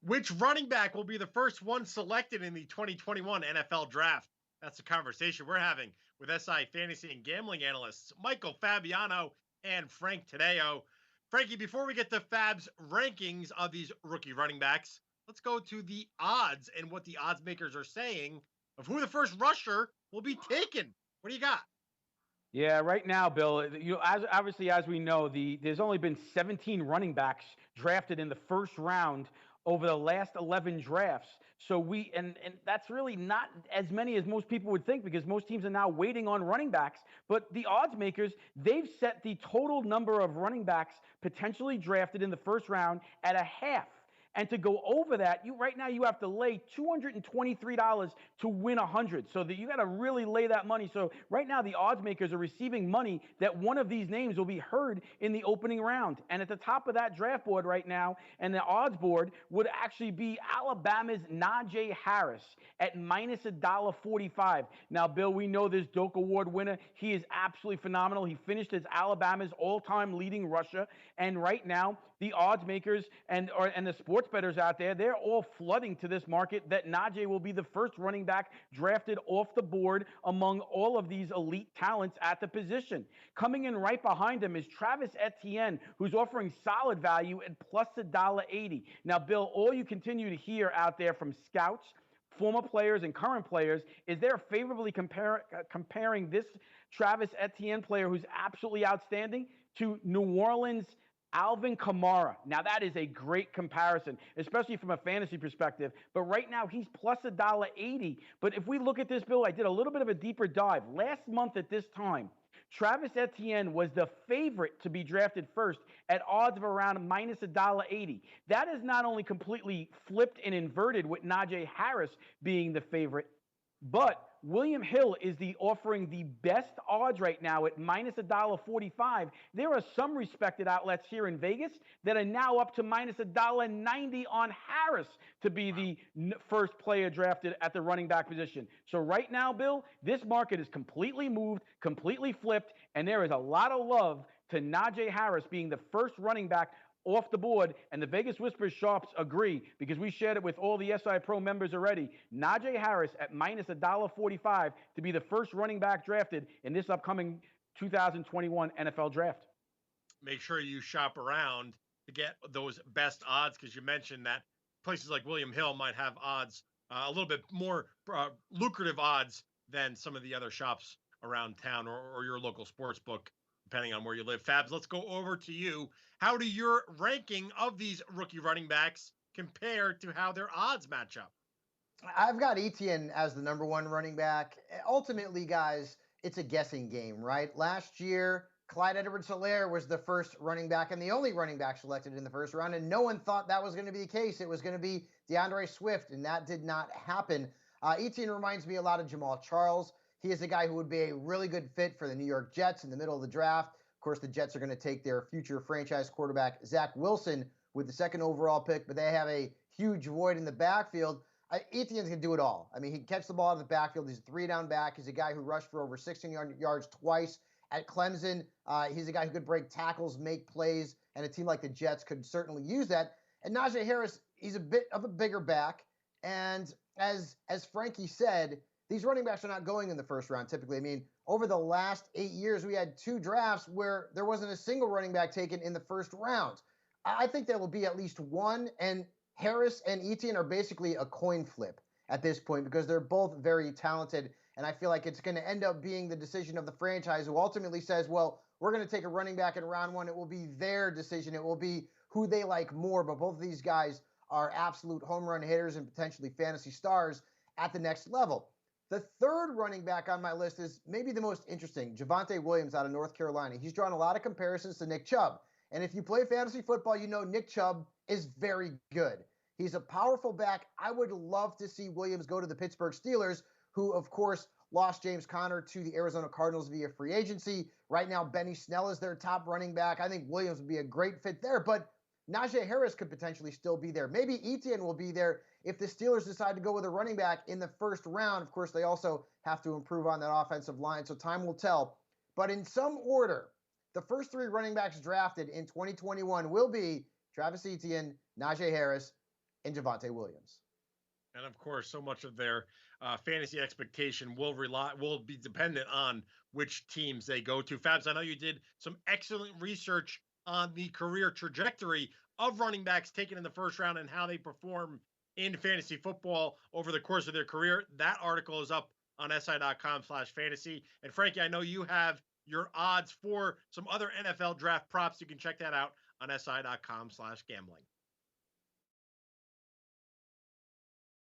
Which running back will be the first one selected in the 2021 NFL Draft? That's the conversation we're having with SI fantasy and gambling analysts Michael Fabiano and Frank Taddeo. Frankie, before we get to Fab's rankings of these rookie running backs, let's go to the odds and what the odds makers are saying of who the first rusher will be taken. What do you got? Yeah, right now, Bill, as we know, there's only been 17 running backs drafted in the first round over the last 11 drafts. So and that's really not as many as most people would think, because most teams are now waiting on running backs. But the odds makers, they've set the total number of running backs potentially drafted in the first round at a half. And to go over that, right now you have to lay $223 to win 100. So that you got to really lay that money. So right now the odds makers are receiving money that one of these names will be heard in the opening round. And at the top of that draft board right now, and the odds board would actually be Alabama's Najee Harris at minus $1.45. Now, Bill, we know this Doak Award winner. He is absolutely phenomenal. He finished as Alabama's all-time leading rusher. And right now, the odds makers and the sports bettors out there, they're all flooding to this market that Najee will be the first running back drafted off the board among all of these elite talents at the position. Coming in right behind him is Travis Etienne, who's offering solid value at plus $1.80. Now, Bill, all you continue to hear out there from scouts, former players, and current players is they're favorably comparing this Travis Etienne player, who's absolutely outstanding, to New Orleans' Alvin Kamara. Now, that is a great comparison, especially from a fantasy perspective. But right now, he's plus $1.80. But if we look at this, Bill, I did a little bit of a deeper dive. Last month at this time, Travis Etienne was the favorite to be drafted first at odds of around minus $1.80. That is not only completely flipped and inverted with Najee Harris being the favorite, but William Hill is offering the best odds right now at minus $1.45. There are some respected outlets here in Vegas that are now up to minus $1.90 on Harris to be the first player drafted at the running back position. So right now, Bill, this market is completely moved, completely flipped, and there is a lot of love to Najee Harris being the first running back off the board, and the Vegas Whispers sharps agree, because we shared it with all the SI Pro members already. Najee Harris at minus $1.45 to be the first running back drafted in this upcoming 2021 NFL Draft. Make sure you shop around to get those best odds, because you mentioned that places like William Hill might have odds, a little bit more lucrative odds than some of the other shops around town, or your local sports book, depending on where you live. Fabs, let's go over to you. How do your ranking of these rookie running backs compare to how their odds match up? I've got Etienne as the number one running back. Ultimately, guys, it's a guessing game, right? Last year, Clyde Edwards-Helaire was the first running back and the only running back selected in the first round, and no one thought that was going to be the case. It was going to be DeAndre Swift, and that did not happen. Etienne reminds me a lot of Jamal Charles. He is a guy who would be a really good fit for the New York Jets in the middle of the draft. Of course, the Jets are going to take their future franchise quarterback, Zach Wilson, with the second overall pick, but they have a huge void in the backfield. Etienne's going to do it all. I mean, he can catch the ball in the backfield. He's a three-down back. He's a guy who rushed for over 16 yards twice at Clemson. He's a guy who could break tackles, make plays, and a team like the Jets could certainly use that. And Najee Harris, he's a bit of a bigger back. And as Frankie said, these running backs are not going in the first round typically. I mean, over the last 8 years, we had 2 drafts where there wasn't a single running back taken in the first round. I think there will be at least one, and Harris and Etienne are basically a coin flip at this point, because they're both very talented, and I feel like it's going to end up being the decision of the franchise, who ultimately says, well, we're going to take a running back in round 1. It will be their decision. It will be who they like more, but both of these guys are absolute home run hitters and potentially fantasy stars at the next level. The third running back on my list is maybe the most interesting, Javonte Williams out of North Carolina. He's drawn a lot of comparisons to Nick Chubb. And if you play fantasy football, you know Nick Chubb is very good. He's a powerful back. I would love to see Williams go to the Pittsburgh Steelers, who, of course, lost James Conner to the Arizona Cardinals via free agency. Right now, Benny Snell is their top running back. I think Williams would be a great fit there, but Najee Harris could potentially still be there. Maybe Etienne will be there if the Steelers decide to go with a running back in the first round. Of course, they also have to improve on that offensive line, so time will tell. But in some order, the first 3 running backs drafted in 2021 will be Travis Etienne, Najee Harris, in Javonte Williams. And of course, so much of their fantasy expectation will be dependent on which teams they go to. Fabs, I know you did some excellent research on the career trajectory of running backs taken in the first round and how they perform in fantasy football over the course of their career. That article is up on si.com/fantasy. And Frankie, I know you have your odds for some other NFL draft props. You can check that out on si.com/gambling.